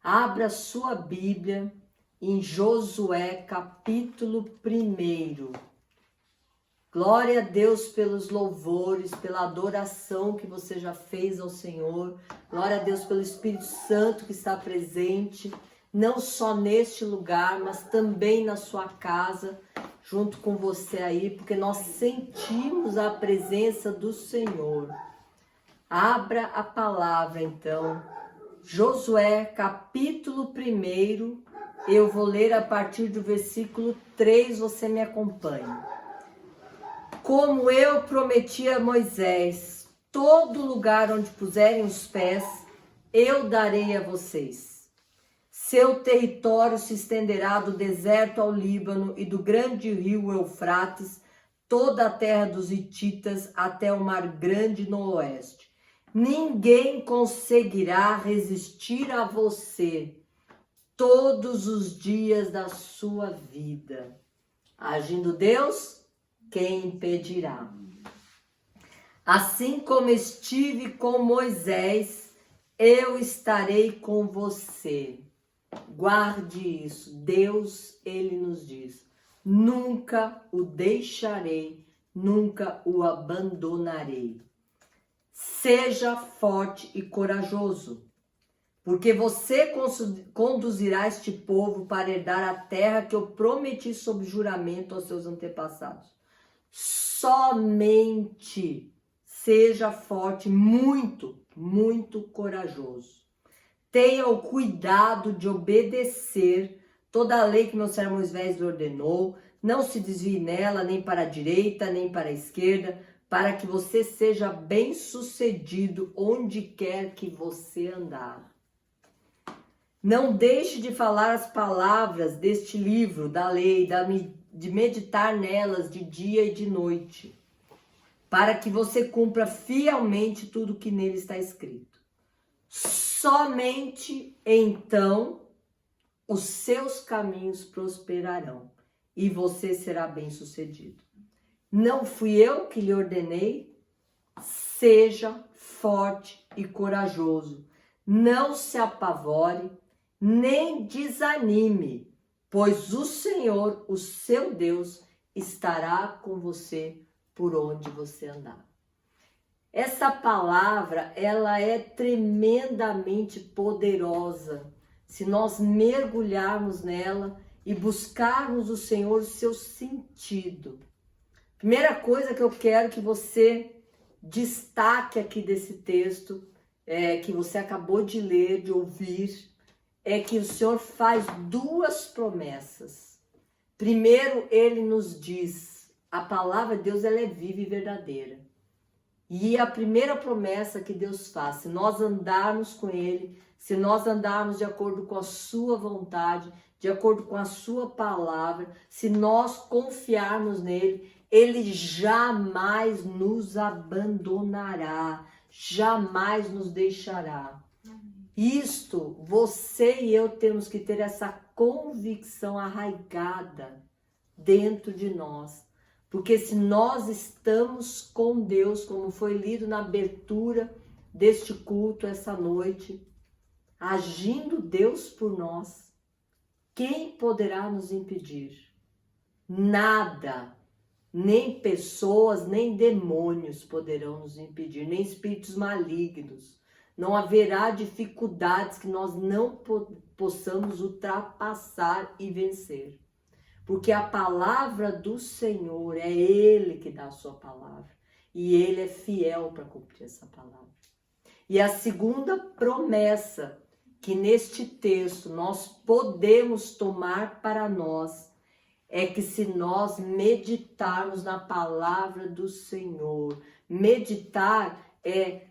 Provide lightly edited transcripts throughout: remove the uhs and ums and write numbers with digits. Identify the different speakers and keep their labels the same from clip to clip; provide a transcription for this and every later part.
Speaker 1: Abra sua Bíblia em Josué, capítulo 1. Glória a Deus pelos louvores, pela adoração que você já fez ao Senhor. Glória a Deus pelo Espírito Santo que está presente, não só neste lugar, mas também na sua casa, junto com você aí, porque nós sentimos a presença do Senhor. Abra a palavra, então. Josué, capítulo 1, eu vou ler a partir do versículo 3, você me acompanha. Como eu prometi a Moisés, todo lugar onde puserem os pés, eu darei a vocês. Seu território se estenderá do deserto ao Líbano e do grande rio Eufrates, toda a terra dos hititas até o mar grande no oeste. Ninguém conseguirá resistir a você todos os dias da sua vida. Agindo Deus, quem impedirá? Assim como estive com Moisés, eu estarei com você. Guarde isso. Deus, ele nos diz: nunca o deixarei, nunca o abandonarei. Seja forte e corajoso, porque você conduzirá este povo para herdar a terra que eu prometi sob juramento aos seus antepassados. Somente seja forte, muito, muito corajoso. Tenha o cuidado de obedecer toda a lei que meu servo Moisés lhe ordenou. Não se desvie nela, nem para a direita, nem para a esquerda, para que você seja bem-sucedido onde quer que você andar. Não deixe de falar as palavras deste livro da lei, de meditar nelas de dia e de noite, para que você cumpra fielmente tudo que nele está escrito. Somente então os seus caminhos prosperarão e você será bem-sucedido. Não fui eu que lhe ordenei? Seja forte e corajoso. Não se apavore, nem desanime, pois o Senhor, o seu Deus, estará com você por onde você andar. Essa palavra, ela é tremendamente poderosa. Se nós mergulharmos nela e buscarmos o Senhor, o seu sentido. Primeira coisa que eu quero que você destaque aqui desse texto, que você acabou de ler, de ouvir, é que o Senhor faz duas promessas. Primeiro, ele nos diz, a palavra de Deus, ela é viva e verdadeira. E a primeira promessa que Deus faz, se nós andarmos com ele, se nós andarmos de acordo com a sua vontade, de acordo com a sua palavra, se nós confiarmos nele, ele jamais nos abandonará, jamais nos deixará. Isto, você e eu temos que ter essa convicção arraigada dentro de nós. Porque se nós estamos com Deus, como foi lido na abertura deste culto essa noite, agindo Deus por nós, quem poderá nos impedir? Nada, nem pessoas, nem demônios poderão nos impedir, nem espíritos malignos. Não haverá dificuldades que nós não possamos ultrapassar e vencer. Porque a palavra do Senhor, é Ele que dá a sua palavra. E Ele é fiel para cumprir essa palavra. E a segunda promessa que neste texto nós podemos tomar para nós é que se nós meditarmos na palavra do Senhor, meditar é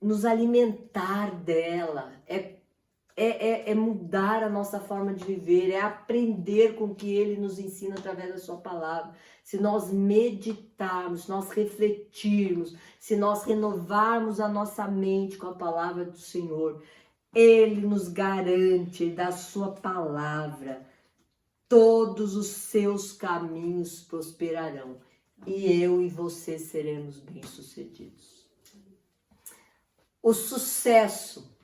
Speaker 1: nos alimentar dela, é mudar a nossa forma de viver, é aprender com o que ele nos ensina através da sua palavra. Se nós meditarmos, se nós refletirmos, se nós renovarmos a nossa mente com a palavra do Senhor, ele nos garante da sua palavra, todos os seus caminhos prosperarão e eu e você seremos bem-sucedidos. O sucesso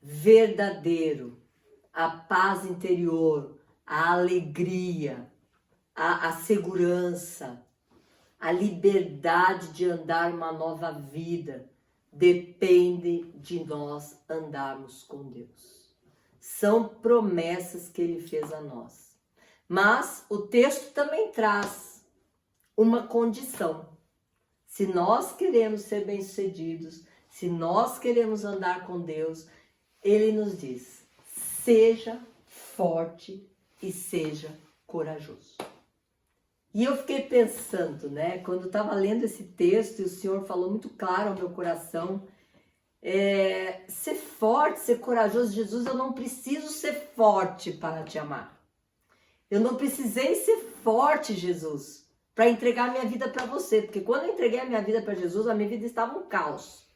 Speaker 1: verdadeiro a paz interior, a alegria, a segurança, a liberdade de andar uma nova vida, depende de nós andarmos com Deus. São promessas que Ele fez a nós. Mas o texto também traz uma condição. Se nós queremos ser bem-sucedidos, se nós queremos andar com Deus, Ele nos diz: seja forte e seja corajoso. E eu fiquei pensando, né, quando eu estava lendo esse texto e o Senhor falou muito claro ao meu coração, ser forte, ser corajoso. Jesus, eu não preciso ser forte para te amar. Eu não precisei ser forte, Jesus, para entregar minha vida para você, porque quando eu entreguei a minha vida para Jesus, a minha vida estava um caos.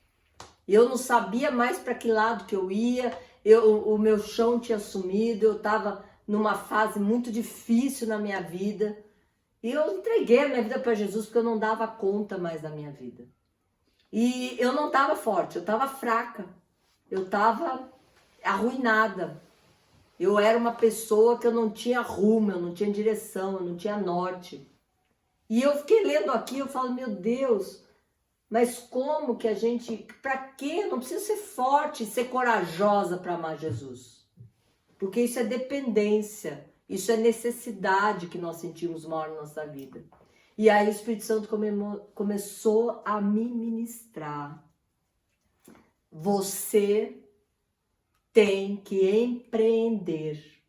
Speaker 1: Eu não sabia mais para que lado que eu ia, o meu chão tinha sumido, eu estava numa fase muito difícil na minha vida. E eu entreguei a minha vida para Jesus porque eu não dava conta mais da minha vida. E eu não estava forte, eu estava fraca, eu estava arruinada. Eu era uma pessoa que eu não tinha rumo, eu não tinha direção, eu não tinha norte. E eu fiquei lendo aqui, eu falo, meu Deus, mas como que a gente, para quê? Eu não preciso ser forte, ser corajosa para amar Jesus. Porque isso é dependência, isso é necessidade que nós sentimos uma hora na nossa vida. E aí o Espírito Santo começou a me ministrar. Você tem que empreender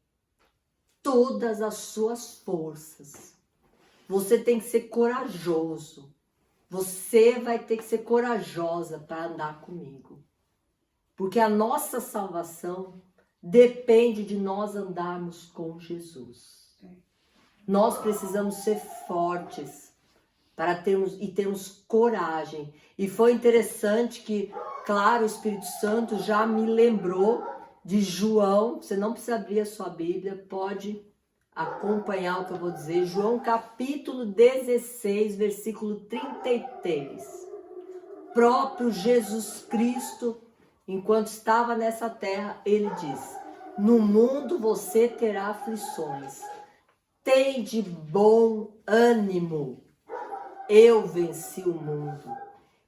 Speaker 1: todas as suas forças. Você tem que ser corajoso. Você vai ter que ser corajosa para andar comigo. Porque a nossa salvação depende de nós andarmos com Jesus. Nós precisamos ser fortes para termos coragem. E foi interessante que, claro, o Espírito Santo já me lembrou de João. Você não precisa abrir a sua Bíblia, pode acompanhar o que eu vou dizer. João capítulo 16, versículo 33. Próprio Jesus Cristo, enquanto estava nessa terra, ele diz: no mundo você terá aflições. Tende bom ânimo. Eu venci o mundo.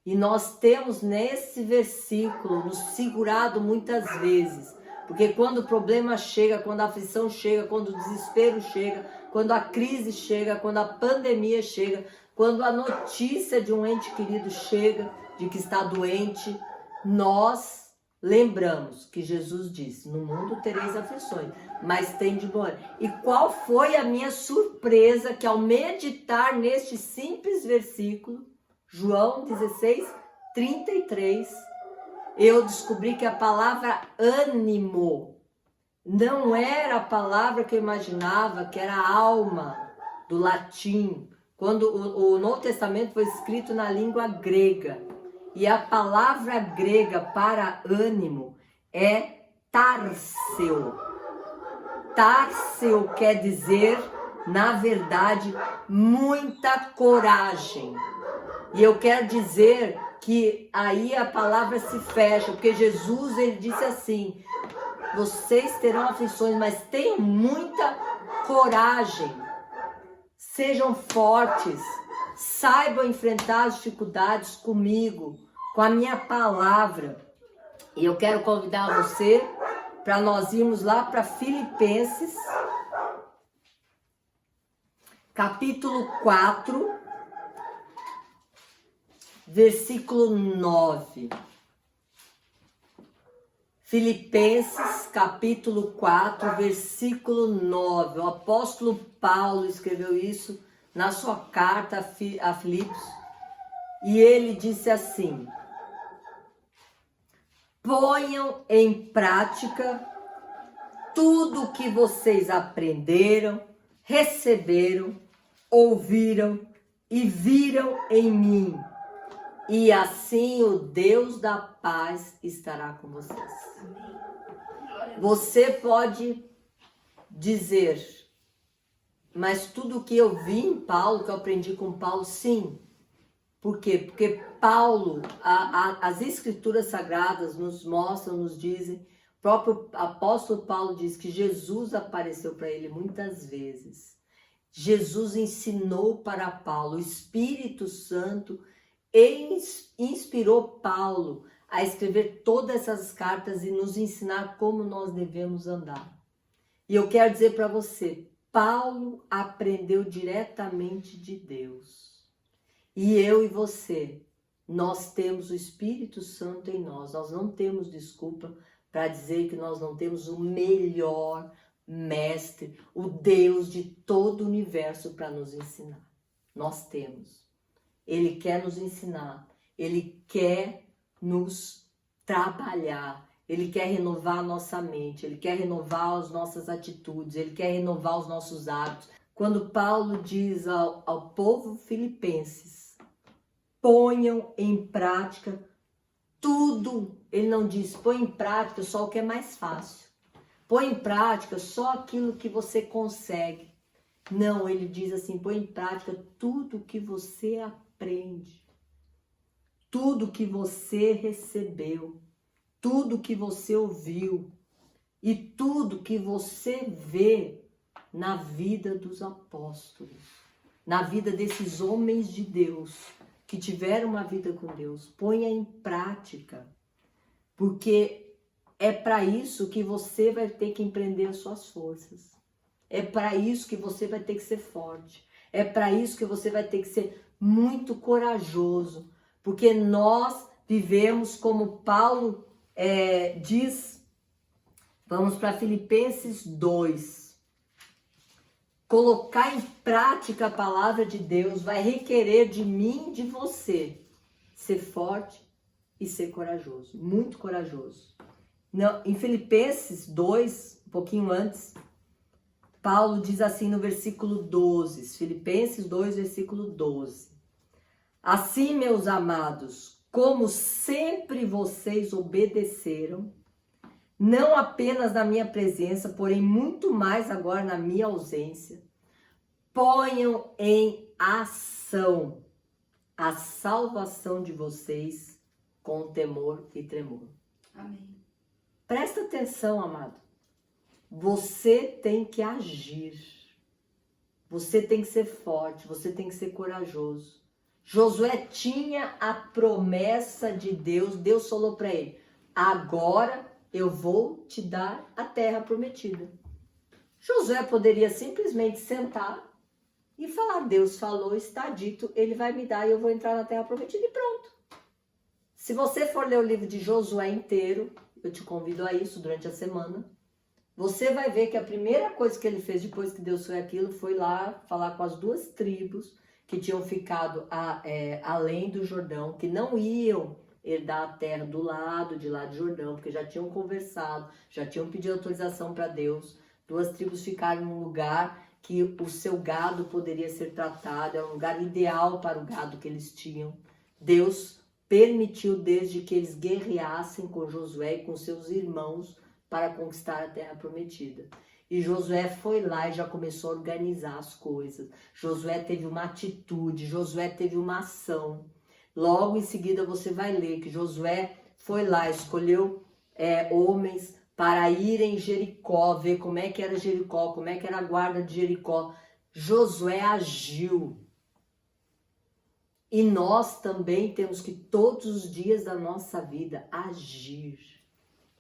Speaker 1: E nós temos nesse versículo nos segurado muitas vezes. Porque quando o problema chega, quando a aflição chega, quando o desespero chega, quando a crise chega, quando a pandemia chega, quando a notícia de um ente querido chega, de que está doente, nós lembramos que Jesus disse: no mundo tereis aflições, mas tende bom ânimo. E qual foi a minha surpresa que ao meditar neste simples versículo, João 16, 33, eu descobri que a palavra ânimo não era a palavra que eu imaginava, que era alma, do latim, quando o Novo Testamento foi escrito na língua grega. E a palavra grega para ânimo é társeu. Társeu quer dizer, na verdade, muita coragem. E eu quero dizer que aí a palavra se fecha, porque Jesus, ele disse assim: vocês terão aflições, mas tenham muita coragem. Sejam fortes, saibam enfrentar as dificuldades comigo, com a minha palavra. E eu quero convidar você para nós irmos lá para Filipenses, capítulo 4, versículo 9. Filipenses, capítulo 4, versículo 9. O apóstolo Paulo escreveu isso na sua carta a Filipos. E ele disse assim: ponham em prática tudo o que vocês aprenderam, receberam, ouviram e viram em mim. E assim o Deus da paz estará com vocês. Você pode dizer: mas tudo o que eu vi em Paulo, que eu aprendi com Paulo, sim. Por quê? Porque Paulo, as escrituras sagradas nos mostram, nos dizem O próprio apóstolo Paulo diz que Jesus apareceu para ele muitas vezes. Jesus ensinou para Paulo, o Espírito Santo inspirou Paulo a escrever todas essas cartas e nos ensinar como nós devemos andar. E eu quero dizer para você, Paulo aprendeu diretamente de Deus. E eu e você, nós temos o Espírito Santo em nós. Nós não temos desculpa para dizer que nós não temos o melhor mestre, o Deus de todo o universo para nos ensinar. Nós temos. Ele quer nos ensinar, ele quer nos trabalhar, ele quer renovar a nossa mente, ele quer renovar as nossas atitudes, ele quer renovar os nossos hábitos. Quando Paulo diz ao povo filipenses, ponham em prática tudo, ele não diz põe em prática só o que é mais fácil, põe em prática só aquilo que você consegue. Não, ele diz assim, põe em prática tudo que você aprende, tudo que você recebeu, tudo que você ouviu e tudo que você vê na vida dos apóstolos, na vida desses homens de Deus que tiveram uma vida com Deus. Ponha em prática, porque é para isso que você vai ter que empreender as suas forças. É para isso que você vai ter que ser forte. É para isso que você vai ter que ser muito corajoso. Porque nós vivemos, como Paulo diz, vamos para Filipenses 2. Colocar em prática a palavra de Deus vai requerer de mim e de você ser forte e ser corajoso. Muito corajoso. Não, em Filipenses 2, um pouquinho antes, Paulo diz assim no versículo 12, Filipenses 2, versículo 12. Assim, meus amados, como sempre vocês obedeceram, não apenas na minha presença, porém muito mais agora na minha ausência, ponham em ação a salvação de vocês com temor e tremor.
Speaker 2: Amém.
Speaker 1: Presta atenção, amado. Você tem que agir. Você tem que ser forte, você tem que ser corajoso. Josué tinha a promessa de Deus. Deus falou para ele, agora eu vou te dar a terra prometida. Josué poderia simplesmente sentar e falar, Deus falou, está dito, ele vai me dar e eu vou entrar na terra prometida e pronto. Se você for ler o livro de Josué inteiro, eu te convido a isso durante a semana, você vai ver que a primeira coisa que ele fez depois que Deus fez aquilo foi lá falar com as duas tribos que tinham ficado além do Jordão, que não iam herdar a terra do lado de lá de Jordão, porque já tinham conversado, já tinham pedido autorização para Deus. Duas tribos ficaram num lugar que o seu gado poderia ser tratado, era um lugar ideal para o gado que eles tinham. Deus permitiu desde que eles guerreassem com Josué e com seus irmãos para conquistar a terra prometida. E Josué foi lá e já começou a organizar as coisas. Josué teve uma atitude, Josué teve uma ação. Logo em seguida você vai ler que Josué foi lá, escolheu homens para irem em Jericó, ver como é que era Jericó, como é que era a guarda de Jericó. Josué agiu. E nós também temos que todos os dias da nossa vida agir,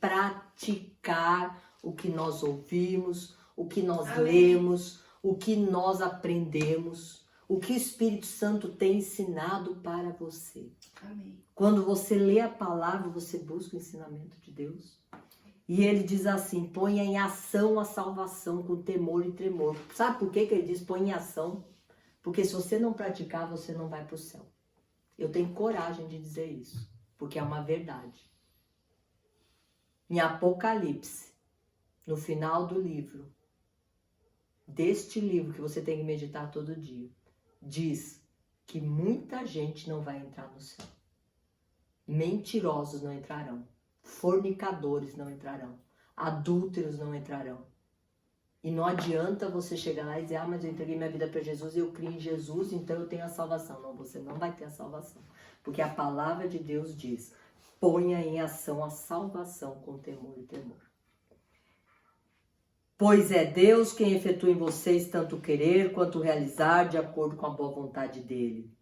Speaker 1: praticar o que nós ouvimos, o que nós lemos, o que nós aprendemos, o que o Espírito Santo tem ensinado para você.
Speaker 2: Amém.
Speaker 1: Quando você lê a palavra, você busca o ensinamento de Deus. E ele diz assim, ponha em ação a salvação com temor e tremor. Sabe por que ele diz põe em ação? Porque se você não praticar, você não vai para o céu. Eu tenho coragem de dizer isso, porque é uma verdade. Em Apocalipse, no final do livro, deste livro que você tem que meditar todo dia, diz que muita gente não vai entrar no céu. Mentirosos não entrarão. Fornicadores não entrarão. Adúlteros não entrarão. E não adianta você chegar lá e dizer, mas eu entreguei minha vida para Jesus e eu criei em Jesus, então eu tenho a salvação. Não, você não vai ter a salvação. Porque a palavra de Deus diz, ponha em ação a salvação com temor e temor. Pois é Deus quem efetua em vocês tanto querer quanto realizar de acordo com a boa vontade dele.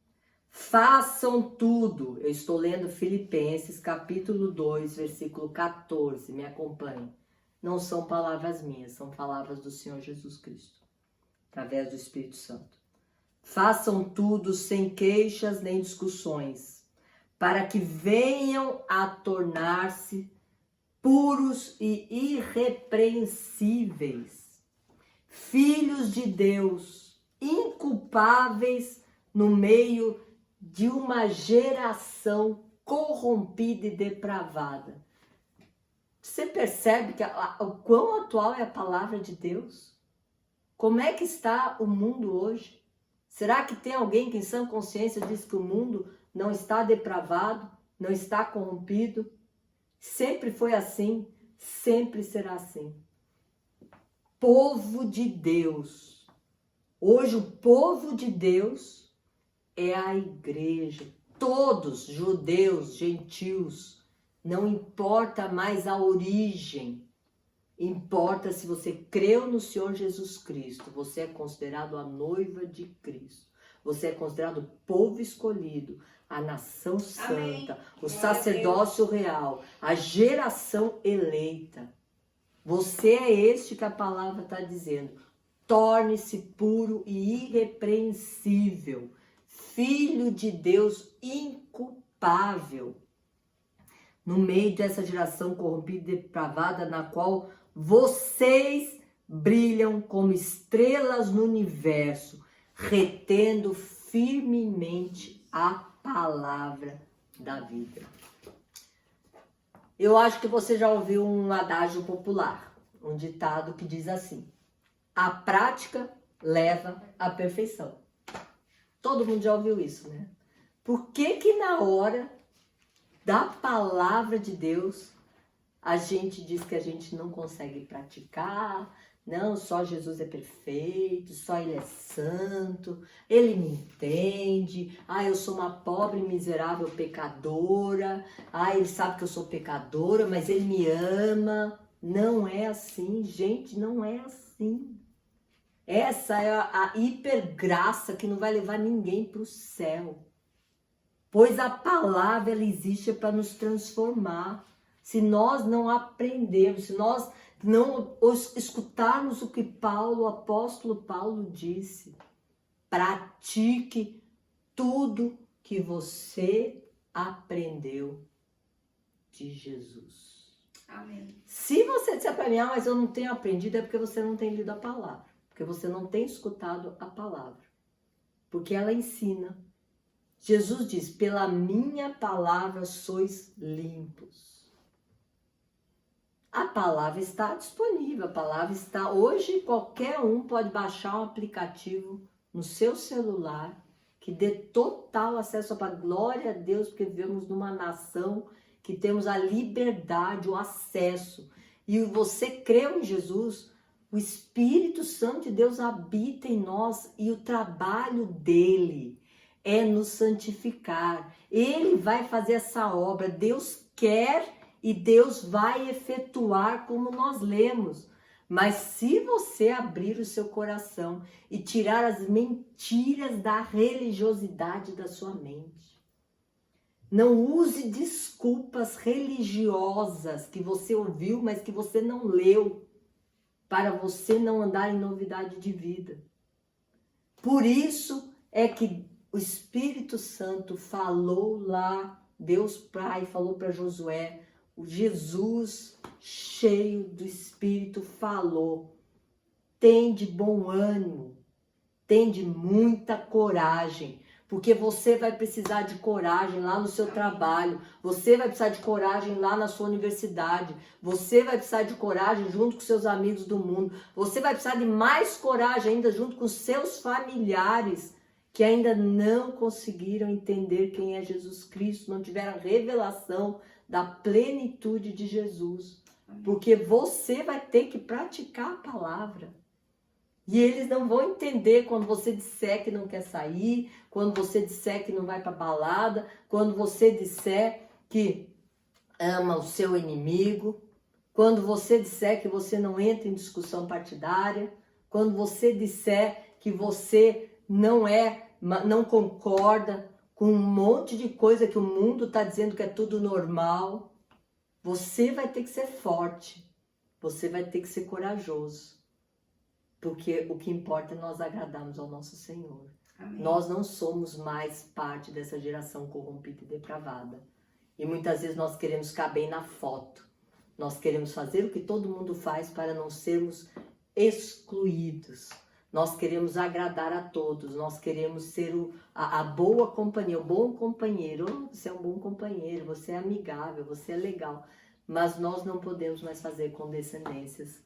Speaker 1: Façam tudo. Eu estou lendo Filipenses capítulo 2, versículo 14. Me acompanhe. Não são palavras minhas, são palavras do Senhor Jesus Cristo, através do Espírito Santo. Façam tudo sem queixas nem discussões, para que venham a tornar-se puros e irrepreensíveis, filhos de Deus, inculpáveis no meio de uma geração corrompida e depravada. Você percebe que o quão atual é a palavra de Deus? Como é que está o mundo hoje? Será que tem alguém que em sã consciência diz que o mundo não está depravado, não está corrompido? Sempre foi assim, sempre será assim. Povo de Deus. Hoje o povo de Deus é a igreja. Todos, judeus, gentios, não importa mais a origem. Importa se você creu no Senhor Jesus Cristo. Você é considerado a noiva de Cristo. Você é considerado o povo escolhido, a nação santa, amém, o sacerdócio real, a geração eleita. Você é este que a palavra está dizendo. Torne-se puro e irrepreensível, filho de Deus inculpável, no meio dessa geração corrompida e depravada, na qual vocês brilham como estrelas no universo, retendo firmemente a palavra da vida. Eu acho que você já ouviu um adágio popular, um ditado que diz assim: a prática leva à perfeição. Todo mundo já ouviu isso, né? Por que na hora da palavra de Deus a gente diz que a gente não consegue praticar? Não, só Jesus é perfeito, só Ele é santo, Ele me entende, eu sou uma pobre, miserável pecadora, Ele sabe que eu sou pecadora, mas Ele me ama. Não é assim, gente, não é assim. Essa é a hipergraça que não vai levar ninguém para o céu. Pois a palavra, ela existe para nos transformar. Se nós não aprendermos, se nós não escutarmos o que o apóstolo Paulo disse, pratique tudo que você aprendeu de Jesus.
Speaker 2: Amém.
Speaker 1: Se você disser para mim, mas eu não tenho aprendido, é porque você não tem lido a palavra, porque você não tem escutado a palavra, porque ela ensina. Jesus diz, pela minha palavra sois limpos. A palavra está disponível, a palavra está... Hoje qualquer um pode baixar um aplicativo no seu celular que dê total acesso à palavra. Glória a Deus, porque vivemos numa nação que temos a liberdade, o acesso. E você creu em Jesus, o Espírito Santo de Deus habita em nós e o trabalho dele é nos santificar. Ele vai fazer essa obra. Deus quer e Deus vai efetuar, como nós lemos. Mas se você abrir o seu coração e tirar as mentiras da religiosidade da sua mente, não use desculpas religiosas que você ouviu, mas que você não leu, para você não andar em novidade de vida. Por isso é que o Espírito Santo falou lá, Deus Pai falou para Josué, o Jesus cheio do Espírito falou, tem de bom ânimo, tem de muita coragem, porque você vai precisar de coragem lá no seu trabalho, você vai precisar de coragem lá na sua universidade, você vai precisar de coragem junto com seus amigos do mundo, você vai precisar de mais coragem ainda junto com seus familiares, que ainda não conseguiram entender quem é Jesus Cristo, não tiveram a revelação da plenitude de Jesus. Porque você vai ter que praticar a palavra. E eles não vão entender quando você disser que não quer sair, quando você disser que não vai para balada, quando você disser que ama o seu inimigo, quando você disser que você não entra em discussão partidária, quando você disser que você não concorda com um monte de coisa que o mundo está dizendo que é tudo normal, você vai ter que ser forte, você vai ter que ser corajoso, porque o que importa é nós agradarmos ao nosso Senhor. Amém. Nós não somos mais parte dessa geração corrompida e depravada. E muitas vezes nós queremos caber na foto. Nós queremos fazer o que todo mundo faz para não sermos excluídos. Nós queremos agradar a todos. Nós queremos ser a boa companhia, o bom companheiro. Oh, você é um bom companheiro, você é amigável, você é legal. Mas nós não podemos mais fazer condescendências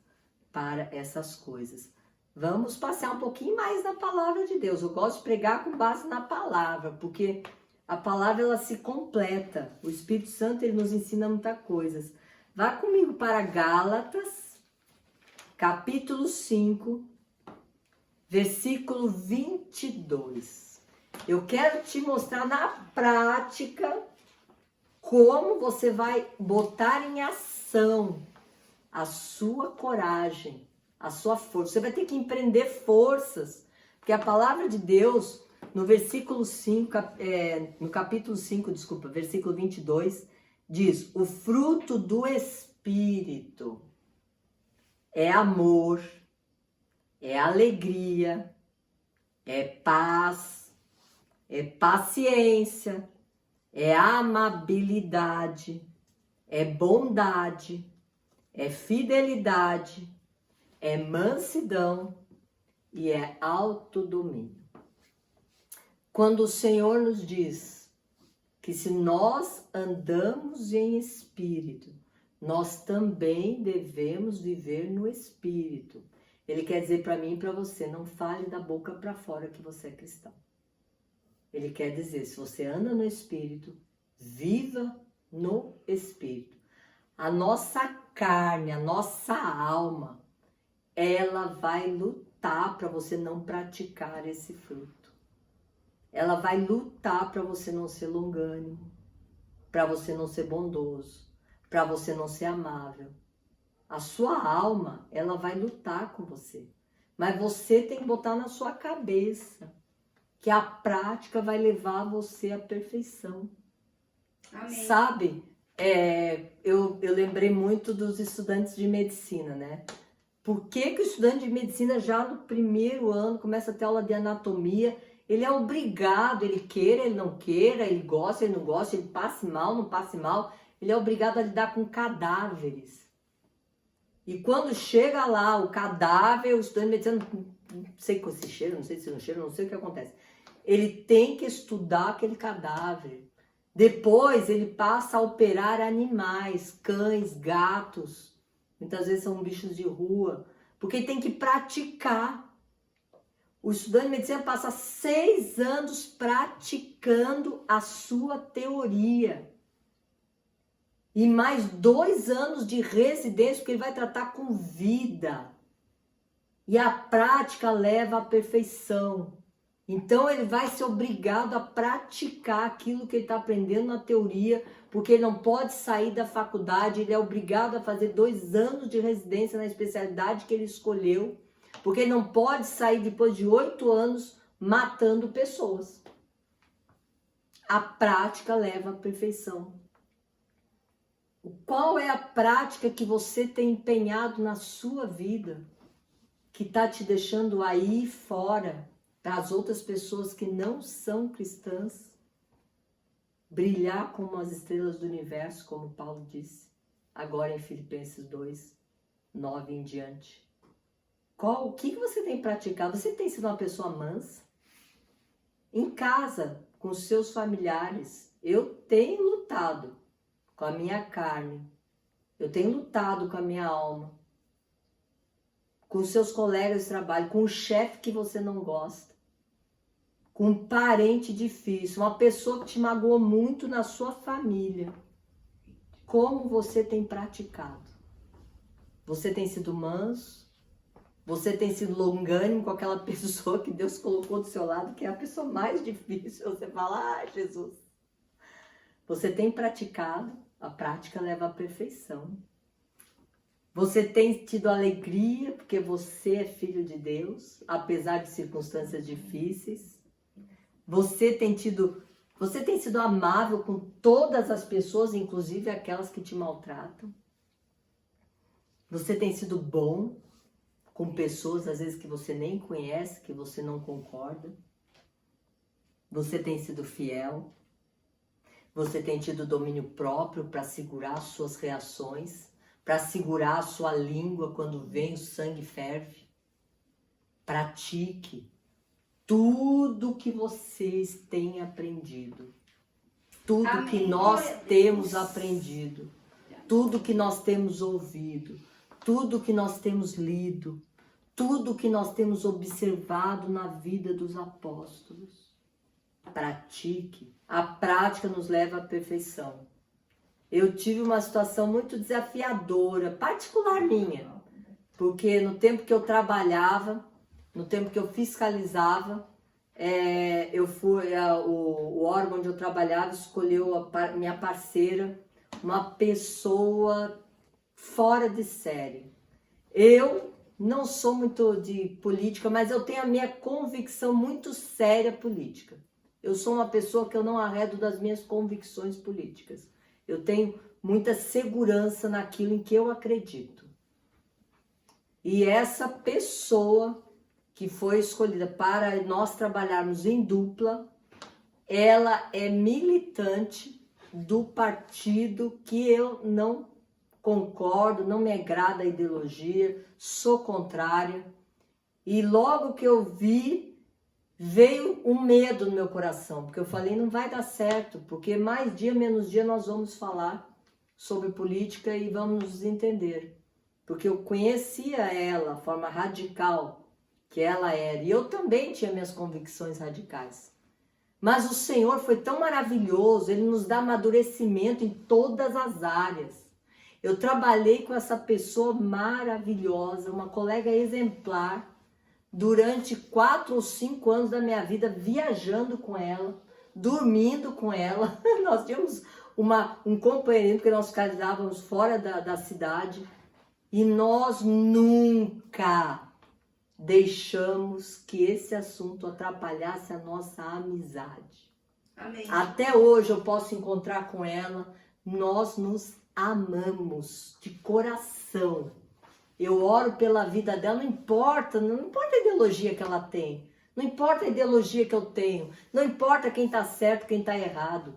Speaker 1: para essas coisas. Vamos passear um pouquinho mais na palavra de Deus. Eu gosto de pregar com base na palavra, porque a palavra ela se completa. O Espírito Santo ele nos ensina muitas coisas. Vá comigo para Gálatas, capítulo 5, versículo 22. Eu quero te mostrar na prática como você vai botar em ação a sua coragem, a sua força. Você vai ter que empreender forças, porque a palavra de Deus, no versículo 5, no capítulo 5, versículo 22, diz: o fruto do Espírito é amor, é alegria, é paz, é paciência, é amabilidade, é bondade, é fidelidade, é mansidão e é autodomínio. Quando o Senhor nos diz que se nós andamos em espírito, nós também devemos viver no espírito. Ele quer dizer para mim e para você, não fale da boca para fora que você é cristão. Ele quer dizer, se você anda no espírito, viva no espírito. A nossa carne, a nossa alma, ela vai lutar para você não praticar esse fruto. Ela vai lutar para você não ser longânimo, para você não ser bondoso, para você não ser amável. A sua alma, ela vai lutar com você. Mas você tem que botar na sua cabeça que a prática vai levar você à perfeição. Amém. Sabe? Eu lembrei muito dos estudantes de medicina, né? Por que o estudante de medicina já no primeiro ano começa a ter aula de anatomia? Ele é obrigado, ele queira, ele não queira, ele gosta, ele não gosta, ele passe mal, não passe mal. Ele é obrigado a lidar com cadáveres. E quando chega lá o cadáver, o estudante de medicina, não sei se cheira, não sei se não cheira, não sei o que acontece. Ele tem que estudar aquele cadáver. Depois ele passa a operar animais, cães, gatos. Muitas vezes são bichos de rua. Porque ele tem que praticar. O estudante de medicina passa 6 anos praticando a sua teoria. E mais 2 anos de residência, porque ele vai tratar com vida. E a prática leva à perfeição. Então ele vai ser obrigado a praticar aquilo que ele está aprendendo na teoria, porque ele não pode sair da faculdade, ele é obrigado a fazer 2 anos de residência na especialidade que ele escolheu, porque ele não pode sair depois de 8 anos matando pessoas. A prática leva à perfeição. Qual é a prática que você tem empenhado na sua vida, que está te deixando aí fora, para as outras pessoas que não são cristãs, brilhar como as estrelas do universo, como Paulo disse, agora em Filipenses 2, 9 em diante. O que você tem praticado? Você tem sido uma pessoa mansa? Em casa, com os seus familiares, eu tenho lutado com a minha carne, eu tenho lutado com a minha alma, com seus colegas de trabalho, com o chefe que você não gosta, com um parente difícil, uma pessoa que te magoou muito na sua família. Como você tem praticado? Você tem sido manso? Você tem sido longânimo com aquela pessoa que Deus colocou do seu lado, que é a pessoa mais difícil? Você fala, Jesus. Você tem praticado? A prática leva à perfeição. Você tem tido alegria porque você é filho de Deus, apesar de circunstâncias difíceis. Você tem sido amável com todas as pessoas, inclusive aquelas que te maltratam. Você tem sido bom com pessoas, às vezes, que você nem conhece, que você não concorda. Você tem sido fiel. Você tem tido domínio próprio para segurar as suas reações, para segurar a sua língua quando vem o sangue ferve. Pratique tudo que vocês têm aprendido. Tudo
Speaker 2: Amém.
Speaker 1: que nós temos aprendido. Tudo que nós temos ouvido. Tudo que nós temos lido. Tudo que nós temos observado na vida dos apóstolos. Pratique. A prática nos leva à perfeição. Eu tive uma situação muito desafiadora, particular minha, porque no tempo que eu trabalhava, no tempo que eu fiscalizava, o órgão onde eu trabalhava escolheu minha parceira, uma pessoa fora de série. Eu não sou muito de política, mas eu tenho a minha convicção muito séria política. Eu sou uma pessoa que eu não arredo das minhas convicções políticas. Eu tenho muita segurança naquilo em que eu acredito. E essa pessoa que foi escolhida para nós trabalharmos em dupla, ela é militante do partido que eu não concordo, não me agrada a ideologia, sou contrária. E logo que eu vi, veio um medo no meu coração, porque eu falei, não vai dar certo, porque mais dia, menos dia nós vamos falar sobre política e vamos nos entender. Porque eu conhecia ela, a forma radical que ela era, e eu também tinha minhas convicções radicais. Mas o Senhor foi tão maravilhoso, Ele nos dá amadurecimento em todas as áreas. Eu trabalhei com essa pessoa maravilhosa, uma colega exemplar, durante 4 ou 5 anos da minha vida, viajando com ela, dormindo com ela. Nós tínhamos um companheirinho, porque nós casávamos fora da cidade, e nós nunca deixamos que esse assunto atrapalhasse a nossa amizade.
Speaker 2: Amém.
Speaker 1: Até hoje eu posso encontrar com ela, nós nos amamos de coração. Eu oro pela vida dela, não importa a ideologia que ela tem, não importa a ideologia que eu tenho, não importa quem está certo, quem está errado.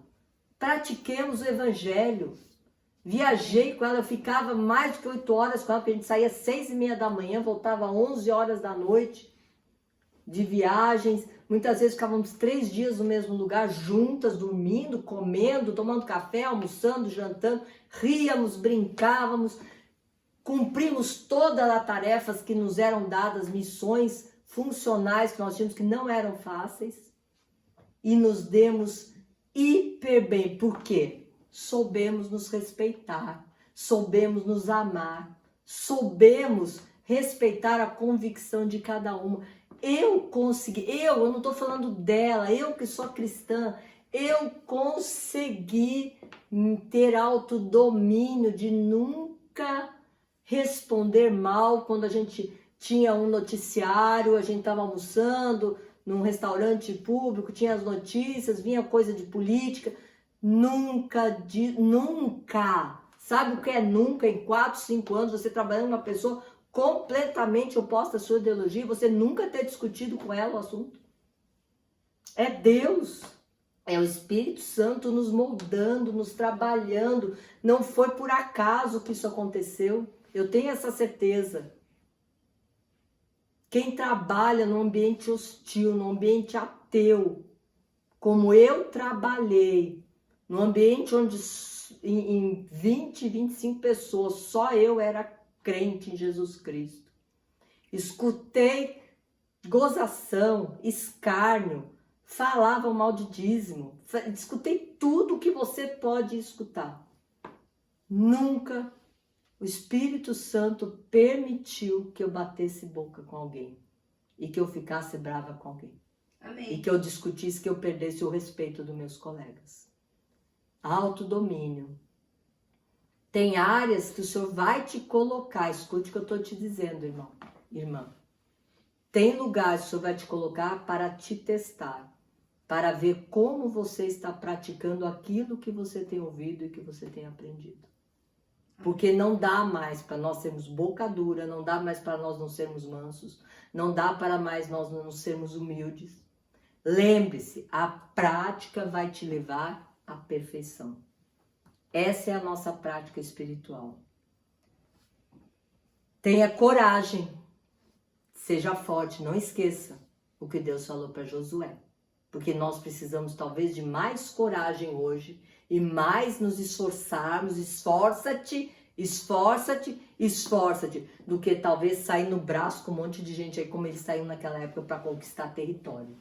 Speaker 1: Pratiquemos o evangelho. Viajei com ela, eu ficava mais de 8 horas com ela, porque a gente saía às 6:30 da manhã, voltava às 11 horas da noite de viagens. Muitas vezes ficávamos 3 dias no mesmo lugar, juntas, dormindo, comendo, tomando café, almoçando, jantando, ríamos, brincávamos. Cumprimos todas as tarefas que nos eram dadas, missões funcionais que nós tínhamos que não eram fáceis, e nos demos hiper bem. Por quê? Soubemos nos respeitar, soubemos nos amar, soubemos respeitar a convicção de cada uma. Eu consegui, eu não estou falando dela, eu que sou cristã, eu consegui ter autodomínio de nunca responder mal quando a gente tinha um noticiário, a gente estava almoçando num restaurante público, tinha as notícias, vinha coisa de política. Nunca. Sabe o que é nunca? Em 4, 5 anos, você trabalhando com uma pessoa completamente oposta à sua ideologia, você nunca ter discutido com ela o assunto. É Deus. É o Espírito Santo nos moldando, nos trabalhando. Não foi por acaso que isso aconteceu. Eu tenho essa certeza. Quem trabalha num ambiente hostil, num ambiente ateu, como eu trabalhei, num ambiente onde em 20, 25 pessoas, só eu era crente em Jesus Cristo. Escutei gozação, escárnio, falavam mal de dízimo, escutei tudo que você pode escutar. Nunca o Espírito Santo permitiu que eu batesse boca com alguém e que eu ficasse brava com alguém.
Speaker 2: Amém.
Speaker 1: E que eu discutisse, que eu perdesse o respeito dos meus colegas. Autodomínio Tem áreas que o Senhor vai te colocar, escute o que eu estou te dizendo, irmão, irmã. Tem lugares que o Senhor vai te colocar para te testar, para ver como você está praticando aquilo que você tem ouvido e que você tem aprendido. Porque não dá mais para nós sermos boca dura, não dá mais para nós não sermos mansos, não dá para mais nós não sermos humildes. Lembre-se, a prática vai te levar à perfeição. Essa é a nossa prática espiritual. Tenha coragem, seja forte, não esqueça o que Deus falou para Josué. Porque nós precisamos talvez de mais coragem hoje e mais nos esforçarmos, esforça-te, do que talvez sair no braço com um monte de gente aí como eles saíram naquela época para conquistar território.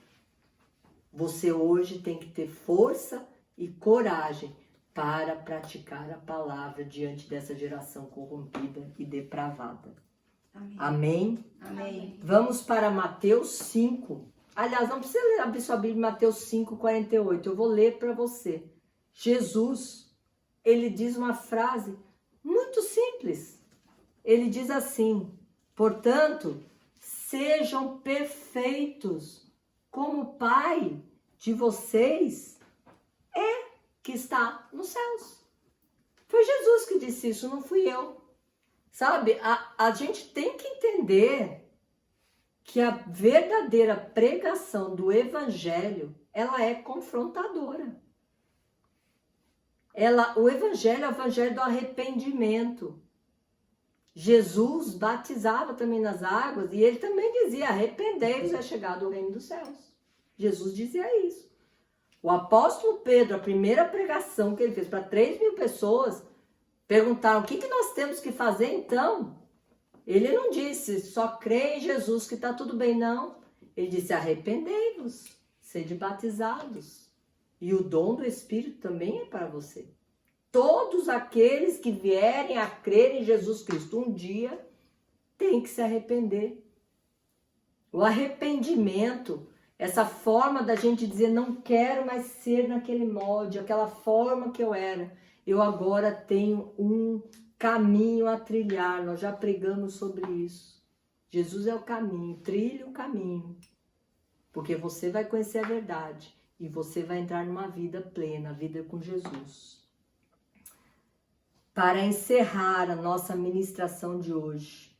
Speaker 1: Você hoje tem que ter força e coragem para praticar a palavra diante dessa geração corrompida e depravada.
Speaker 2: Amém.
Speaker 1: Amém?
Speaker 2: Amém.
Speaker 1: Vamos para Mateus 5. Aliás, não precisa abrir sua Bíblia, Mateus 5, 48. Eu vou ler para você. Jesus, ele diz uma frase muito simples. Ele diz assim: portanto, sejam perfeitos, como o Pai de vocês que está nos céus. Foi Jesus que disse isso, não fui eu. Sabe, a gente tem que entender que a verdadeira pregação do Evangelho, ela é confrontadora. O Evangelho é o Evangelho do arrependimento. Jesus batizava também nas águas e ele também dizia: arrependei-vos, é chegado o reino dos céus. Jesus dizia isso. O apóstolo Pedro, a primeira pregação que ele fez para 3.000 pessoas, perguntaram: o que nós temos que fazer então? Ele não disse: só crê em Jesus que está tudo bem, não. Ele disse: arrependei-vos, sede batizados. E o dom do Espírito também é para você. Todos aqueles que vierem a crer em Jesus Cristo um dia têm que se arrepender. O arrependimento, essa forma da gente dizer: não quero mais ser naquele molde, aquela forma que eu era. Eu agora tenho um caminho a trilhar. Nós já pregamos sobre isso. Jesus é o caminho, trilhe o caminho. Porque você vai conhecer a verdade e você vai entrar numa vida plena, a vida com Jesus. Para encerrar a nossa ministração de hoje,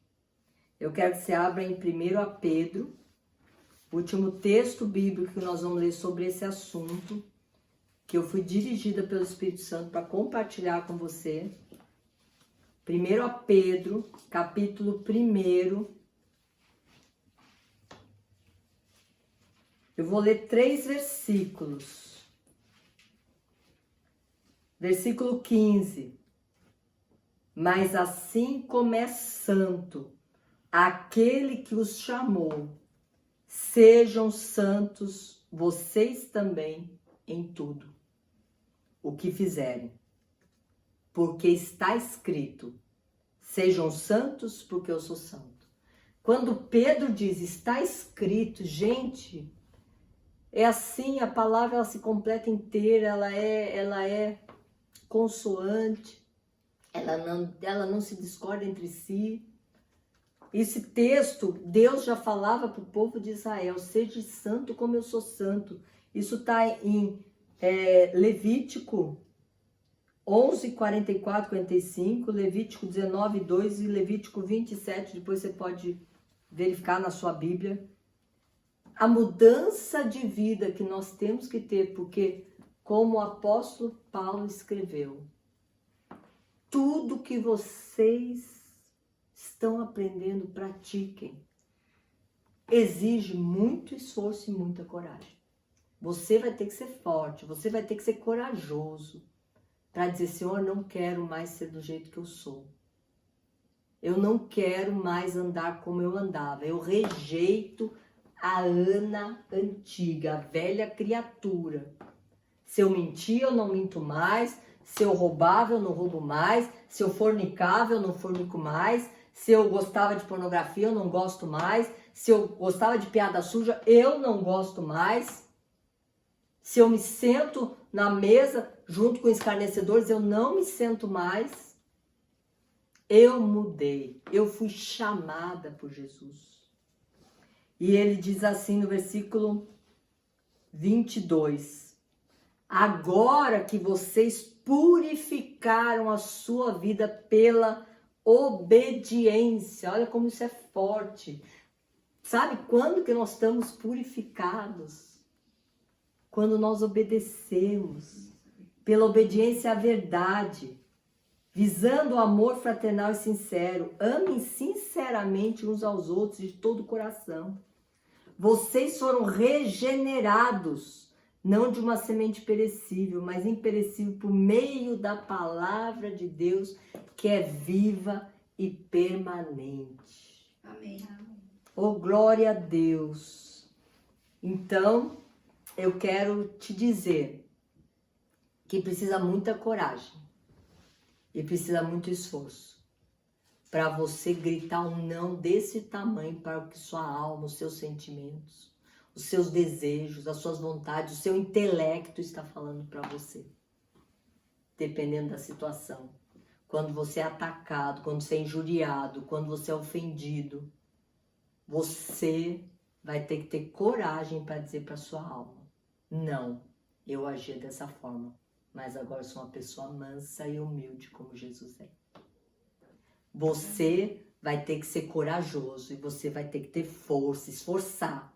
Speaker 1: eu quero que você abra em 1 Pedro, o último texto bíblico que nós vamos ler sobre esse assunto, que eu fui dirigida pelo Espírito Santo para compartilhar com você. 1 Pedro, capítulo 1. Eu vou ler 3 versículos. Versículo 15. Mas assim como é santo aquele que os chamou, sejam santos vocês também em tudo o que fizerem. Porque está escrito: sejam santos porque eu sou santo. Quando Pedro diz está escrito, gente, é assim, a palavra ela se completa inteira, ela é consoante, ela não se discorda entre si. Esse texto, Deus já falava para o povo de Israel: seja santo como eu sou santo. Isso está em Levítico 11, 44, 45, Levítico 19, 2 e Levítico 27. Depois você pode verificar na sua Bíblia. A mudança de vida que nós temos que ter, porque, como o apóstolo Paulo escreveu, tudo que vocês estão aprendendo, pratiquem. Exige muito esforço e muita coragem. Você vai ter que ser forte, você vai ter que ser corajoso para dizer: Senhor, não quero mais ser do jeito que eu sou. Eu não quero mais andar como eu andava. Eu rejeito a Ana antiga, a velha criatura. Se eu mentia, eu não minto mais. Se eu roubava, eu não roubo mais. Se eu fornicava, eu não fornico mais. Se eu gostava de pornografia, eu não gosto mais. Se eu gostava de piada suja, eu não gosto mais. Se eu me sento na mesa junto com escarnecedores, eu não me sento mais. Eu mudei. Eu fui chamada por Jesus. E ele diz assim no versículo 22. Agora que vocês purificaram a sua vida pela obediência. Olha como isso é forte. Sabe quando que nós estamos purificados? Quando nós obedecemos. Pela obediência à verdade. Visando o amor fraternal e sincero. Amem sinceramente uns aos outros de todo o coração. Vocês foram regenerados, não de uma semente perecível, mas imperecível por meio da palavra de Deus, que é viva e permanente.
Speaker 2: Amém.
Speaker 1: Oh, glória a Deus! Então, eu quero te dizer que precisa muita coragem e precisa muito esforço para você gritar um não desse tamanho para o que sua alma, os seus sentimentos, os seus desejos, as suas vontades, o seu intelecto está falando para você. Dependendo da situação. Quando você é atacado, quando você é injuriado, quando você é ofendido, você vai ter que ter coragem para dizer para sua alma: não, eu agi dessa forma, mas agora sou uma pessoa mansa e humilde como Jesus é. Você vai ter que ser corajoso e você vai ter que ter força, esforçar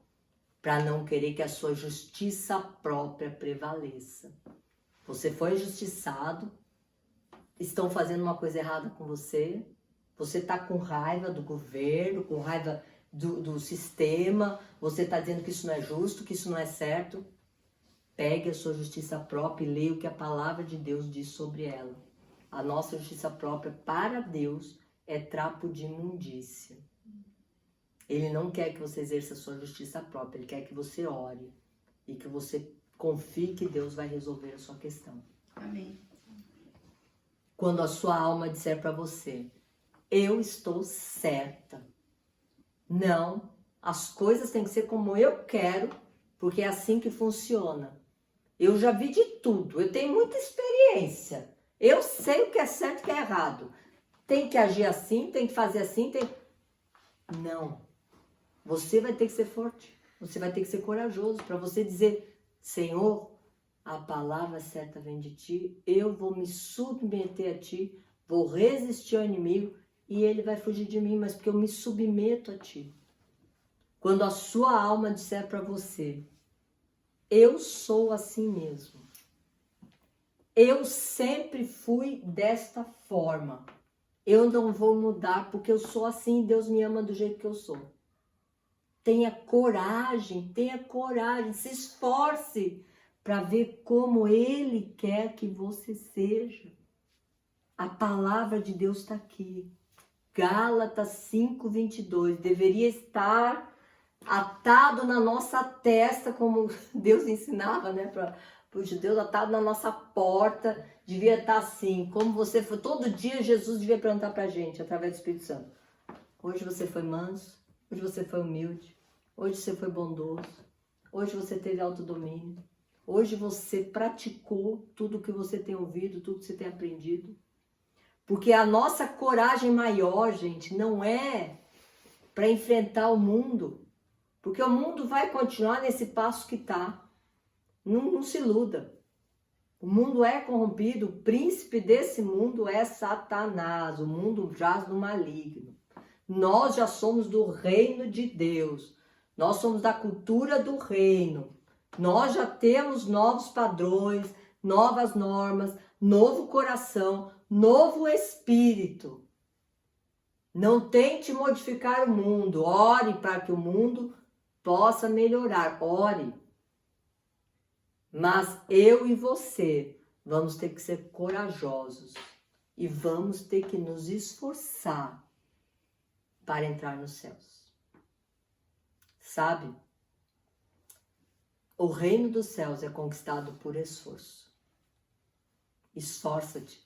Speaker 1: para não querer que a sua justiça própria prevaleça. Você foi injustiçado, estão fazendo uma coisa errada com você, você está com raiva do governo, com raiva do sistema, você está dizendo que isso não é justo, que isso não é certo. Pegue a sua justiça própria e leia o que a palavra de Deus diz sobre ela. A nossa justiça própria para Deus é trapo de imundícia. Ele não quer que você exerça a sua justiça própria, ele quer que você ore e que você confie que Deus vai resolver a sua questão.
Speaker 2: Amém.
Speaker 1: Quando a sua alma disser para você: eu estou certa. Não, as coisas têm que ser como eu quero, porque é assim que funciona. Eu já vi de tudo, eu tenho muita experiência. Eu sei o que é certo e o que é errado. Tem que agir assim, tem que fazer assim, tem... Não. Você vai ter que ser forte. Você vai ter que ser corajoso para você dizer: Senhor, a palavra certa vem de ti, eu vou me submeter a ti, vou resistir ao inimigo e ele vai fugir de mim, mas porque eu me submeto a ti. Quando a sua alma disser para você: eu sou assim mesmo, eu sempre fui desta forma, eu não vou mudar porque eu sou assim e Deus me ama do jeito que eu sou. Tenha coragem, se esforce para ver como Ele quer que você seja. A palavra de Deus está aqui. Gálatas 5:22. Deveria estar atado na nossa testa, como Deus ensinava, né, para os judeus, atado na nossa porta. Devia estar assim. Como você foi, todo dia Jesus devia perguntar para a gente, através do Espírito Santo: hoje você foi manso? Hoje você foi humilde? Hoje você foi bondoso? Hoje você teve autodomínio? Hoje você praticou tudo que você tem ouvido, tudo que você tem aprendido? Porque a nossa coragem maior, gente, não é para enfrentar o mundo. Porque o mundo vai continuar nesse passo que está. Não se iluda. O mundo é corrompido, o príncipe desse mundo é Satanás. O mundo jaz no maligno. Nós já somos do reino de Deus. Nós somos da cultura do reino. Nós já temos novos padrões, novas normas, novo coração, novo espírito. Não tente modificar o mundo. Ore para que o mundo possa melhorar. Ore. Mas eu e você vamos ter que ser corajosos e vamos ter que nos esforçar para entrar nos céus. Sabe? O reino dos céus é conquistado por esforço. Esforça-te.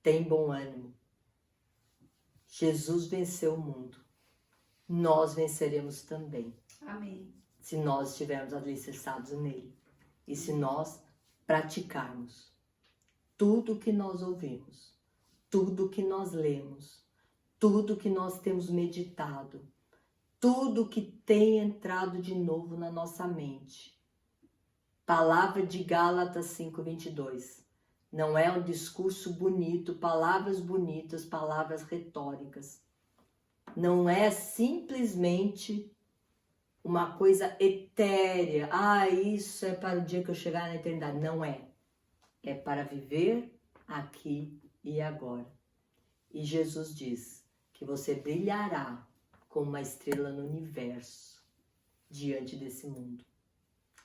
Speaker 1: Tem bom ânimo. Jesus venceu o mundo. Nós venceremos também.
Speaker 2: Amém.
Speaker 1: Se nós estivermos alicerçados nele. E se nós praticarmos tudo o que nós ouvimos. tudo que nós lemos, tudo que nós temos meditado, tudo que tem entrado de novo na nossa mente. Palavra de Gálatas 5:22. Não é um discurso bonito, palavras bonitas, palavras retóricas. Não é simplesmente uma coisa etérea. Isso é para o dia que eu chegar na eternidade. Não é. É para viver aqui e agora. E Jesus diz que você brilhará como uma estrela no universo diante desse mundo.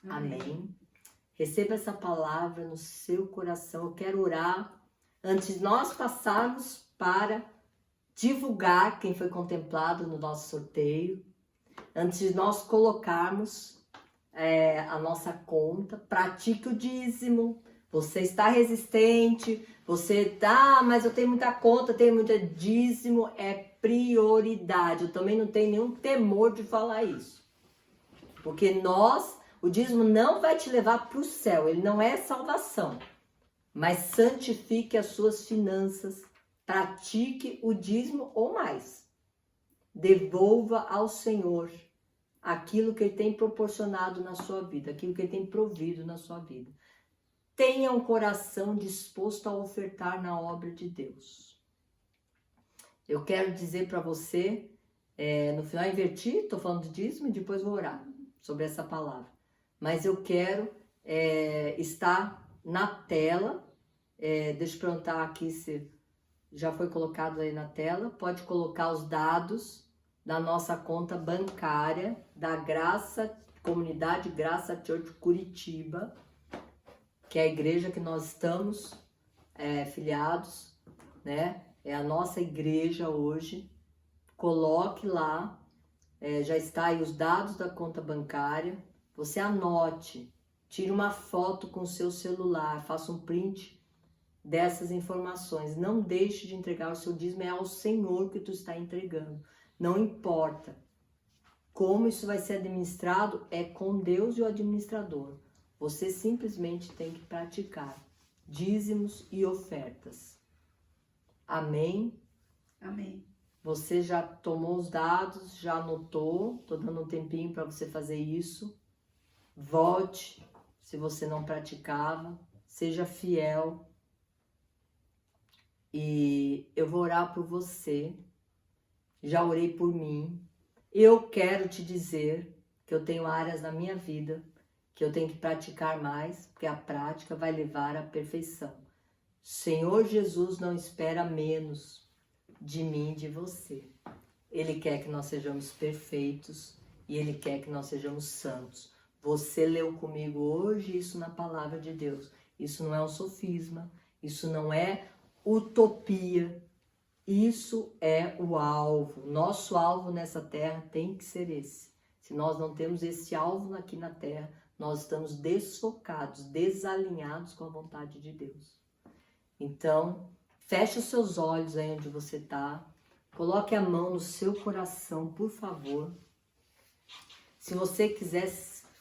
Speaker 1: Amém. Receba essa palavra no seu coração. Eu quero orar antes de nós passarmos para divulgar quem foi contemplado no nosso sorteio. Antes de nós colocarmos a nossa conta. Pratique o dízimo. Você está resistente. Você tá, mas eu tenho muita conta, tenho muito dízimo. É prioridade. Eu também não tenho nenhum temor de falar isso. Porque o dízimo não vai te levar para o céu, ele não é salvação. Mas santifique as suas finanças, pratique o dízimo ou mais. Devolva ao Senhor aquilo que Ele tem proporcionado na sua vida, aquilo que Ele tem provido na sua vida. Tenha um coração disposto a ofertar na obra de Deus. Eu quero dizer para você, no final inverti, estou falando de dízimo e depois vou orar sobre essa palavra. Mas eu quero estar na tela. Deixa eu perguntar aqui se já foi colocado aí na tela. Pode colocar os dados da nossa conta bancária da Comunidade Graça Church Curitiba, que é a igreja que nós estamos filiados, né? É a nossa igreja hoje. Coloque lá, já está aí os dados da conta bancária. Você anote, tire uma foto com o seu celular, faça um print dessas informações. Não deixe de entregar o seu dízimo, é ao Senhor que tu está entregando. Não importa como isso vai ser administrado, é com Deus e o administrador. Você simplesmente tem que praticar dízimos e ofertas. Amém?
Speaker 2: Amém.
Speaker 1: Você já tomou os dados, já anotou, estou dando um tempinho para você fazer isso. Volte, se você não praticava, seja fiel. E eu vou orar por você, já orei por mim. Eu quero te dizer que eu tenho áreas na minha vida que eu tenho que praticar mais, porque a prática vai levar à perfeição. Senhor Jesus não espera menos de mim e de você. Ele quer que nós sejamos perfeitos e Ele quer que nós sejamos santos. Você leu comigo hoje isso na palavra de Deus. Isso não é um sofisma, isso não é utopia, isso é o alvo. Nosso alvo nessa terra tem que ser esse. Se nós não temos esse alvo aqui na terra, nós estamos desfocados, desalinhados com a vontade de Deus. Então, feche os seus olhos aí onde você está, coloque a mão no seu coração, por favor. Se você quiser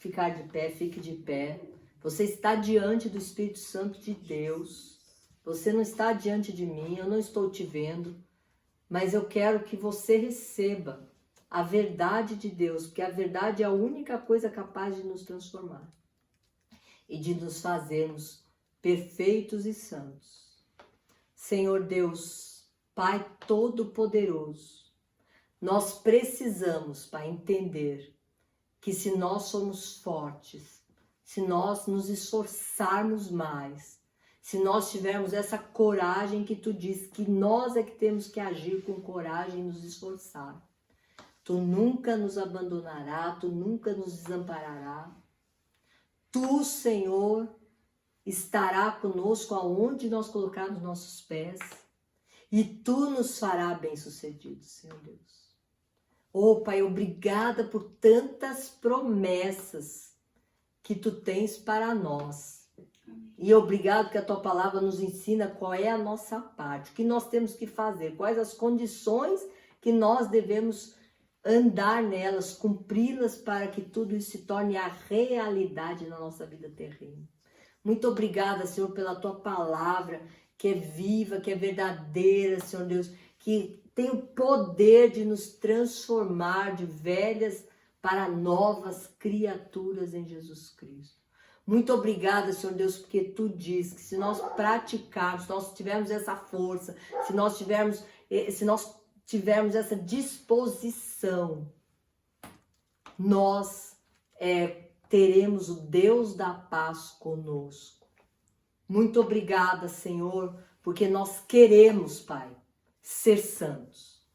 Speaker 1: ficar de pé, fique de pé. Você está diante do Espírito Santo de Deus. Você não está diante de mim, eu não estou te vendo. Mas eu quero que você receba a verdade de Deus, porque a verdade é a única coisa capaz de nos transformar e de nos fazermos perfeitos e santos. Senhor Deus, Pai Todo-Poderoso, nós precisamos, Pai, entender que se nós somos fortes, se nós nos esforçarmos mais, se nós tivermos essa coragem que tu diz que nós é que temos que agir com coragem e nos esforçar, tu nunca nos abandonará, tu nunca nos desamparará. Tu, Senhor, estará conosco aonde nós colocarmos nossos pés e tu nos fará bem-sucedidos, Senhor Deus. Oh, Pai, obrigada por tantas promessas que tu tens para nós. E obrigado que a tua palavra nos ensina qual é a nossa parte, o que nós temos que fazer, quais as condições que nós devemos andar nelas, cumpri-las para que tudo isso se torne a realidade na nossa vida terrena. Muito obrigada, Senhor, pela tua palavra que é viva, que é verdadeira, Senhor Deus, que tem o poder de nos transformar de velhas para novas criaturas em Jesus Cristo. Muito obrigada, Senhor Deus, porque Tu diz que se nós praticarmos, se nós tivermos essa força, se nós tivermos essa disposição, nós teremos o Deus da paz conosco. Muito obrigada, Senhor, porque nós queremos, Pai, ser santos,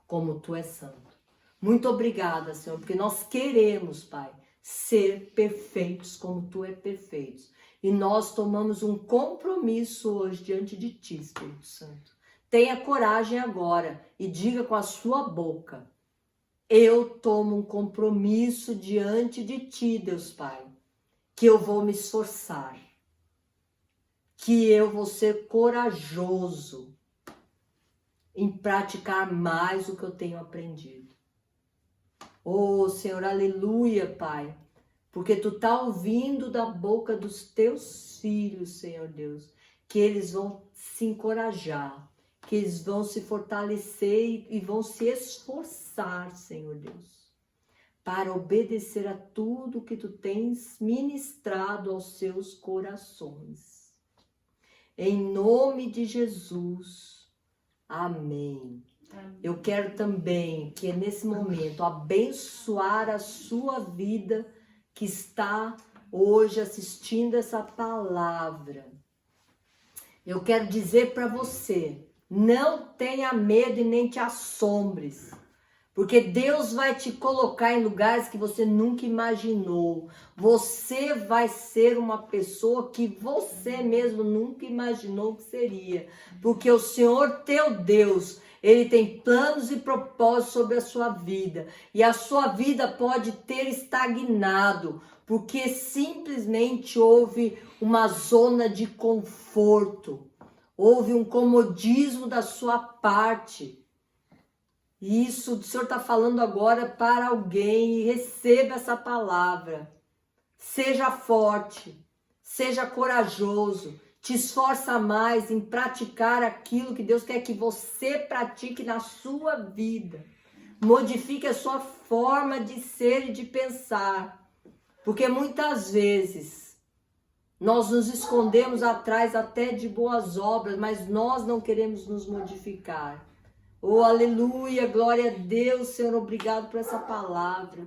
Speaker 1: como Tu és santo. Muito obrigada, Senhor, porque nós queremos, Pai, ser perfeitos como Tu és perfeito. E nós tomamos um compromisso hoje diante de Ti, Espírito Santo. Tenha coragem agora e diga com a sua boca: eu tomo um compromisso diante de Ti, Deus Pai, que eu vou me esforçar, que eu vou ser corajoso em praticar mais o que eu tenho aprendido. Oh, Senhor, aleluia, Pai, porque Tu tá ouvindo da boca dos Teus filhos, Senhor Deus, que eles vão se encorajar, que eles vão se fortalecer e vão se esforçar, Senhor Deus, para obedecer a tudo que Tu tens ministrado aos seus corações. Em nome de Jesus, amém. Eu quero também que nesse momento abençoar a sua vida que está hoje assistindo essa palavra. Eu quero dizer para você, não tenha medo e nem te assombres, porque Deus vai te colocar em lugares que você nunca imaginou. Você vai ser uma pessoa que você mesmo nunca imaginou que seria, porque o Senhor teu Deus, Ele tem planos e propósitos sobre a sua vida, e a sua vida pode ter estagnado, porque simplesmente houve uma zona de conforto, houve um comodismo da sua parte. E isso o Senhor está falando agora para alguém, e receba essa palavra. Seja forte, seja corajoso, te esforça mais em praticar aquilo que Deus quer que você pratique na sua vida. Modifique a sua forma de ser e de pensar, porque muitas vezes nós nos escondemos atrás até de boas obras, mas nós não queremos nos modificar. Oh, aleluia, glória a Deus, Senhor, obrigado por essa palavra.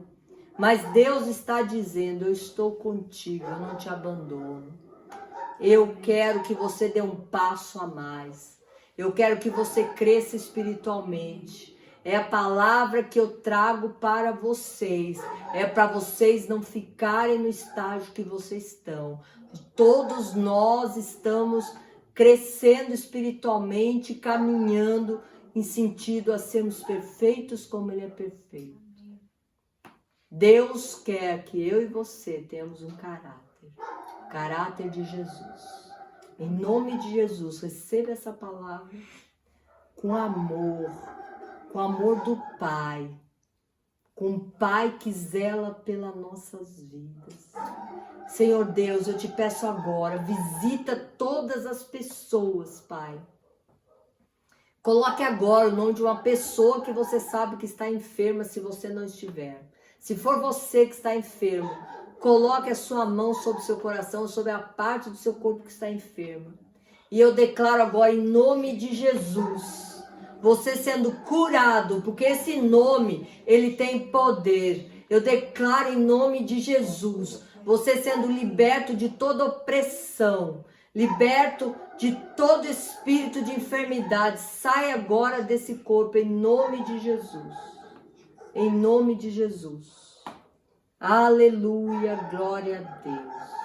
Speaker 1: Mas Deus está dizendo, eu estou contigo, eu não te abandono. Eu quero que você dê um passo a mais. Eu quero que você cresça espiritualmente. É a palavra que eu trago para vocês. É para vocês não ficarem no estágio que vocês estão. Todos nós estamos crescendo espiritualmente, caminhando em sentido a sermos perfeitos como Ele é perfeito. Deus quer que eu e você tenhamos um caráter de Jesus. Em nome de Jesus, receba essa palavra com amor do Pai, com um Pai que zela pelas nossas vidas. Senhor Deus, eu te peço agora, visita todas as pessoas, Pai. Coloque agora o nome de uma pessoa que você sabe que está enferma, se você não estiver. Se for você que está enfermo, coloque a sua mão sobre o seu coração, sobre a parte do seu corpo que está enferma. E eu declaro agora, em nome de Jesus, você sendo curado, porque esse nome, ele tem poder. Eu declaro em nome de Jesus, você sendo liberto de toda opressão, liberto de todo espírito de enfermidade. Sai agora desse corpo, em nome de Jesus. Em nome de Jesus. Aleluia, glória a Deus.